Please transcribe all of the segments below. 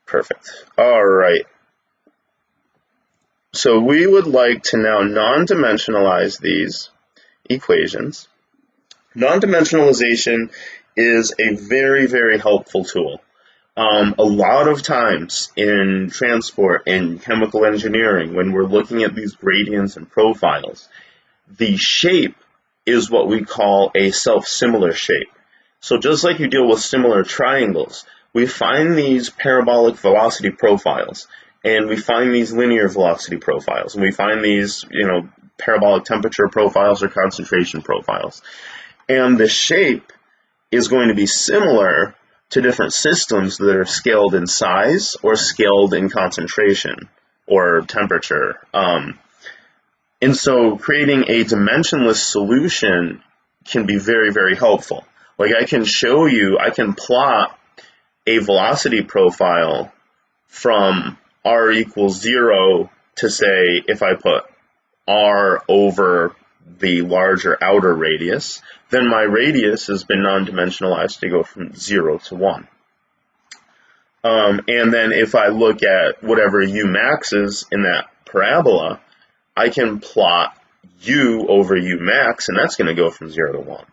Perfect. All right. So we would like to now non-dimensionalize these equations. Non-dimensionalization is a very, very helpful tool. A lot of times in transport and chemical engineering, when we're looking at these gradients and profiles, the shape is what we call a self-similar shape. So just like you deal with similar triangles, we find these parabolic velocity profiles, and we find these linear velocity profiles, and we find these, parabolic temperature profiles or concentration profiles. And the shape is going to be similar to different systems that are scaled in size or scaled in concentration or temperature. And so creating a dimensionless solution can be very, very helpful. Like I can plot a velocity profile from r equals 0 to say if I put r over the larger outer radius, then my radius has been non-dimensionalized to go from 0 to 1. And then if I look at whatever u max is in that parabola, I can plot u over u max, and that's going to go from 0 to 1.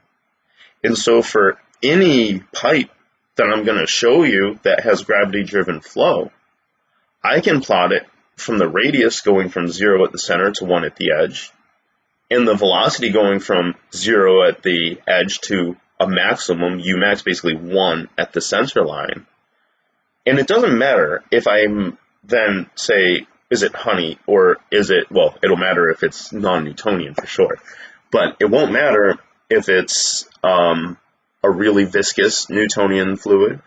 And so for any pipe that I'm going to show you that has gravity-driven flow, I can plot it from the radius going from 0 at the center to 1 at the edge, and the velocity going from 0 at the edge to a maximum, u max basically 1 at the center line. And it doesn't matter if I'm then say, is it honey or is it, well, it'll matter if it's non-Newtonian for sure, but it won't matter if it's a really viscous Newtonian fluid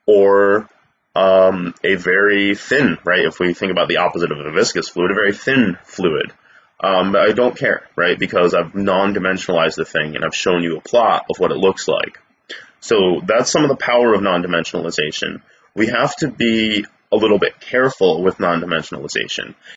or a very thin, right? If we think about the opposite of a viscous fluid, a very thin fluid. I don't care, right? Because I've non-dimensionalized the thing and I've shown you a plot of what it looks like. So that's some of the power of non-dimensionalization. We have to be a little bit careful with non-dimensionalization.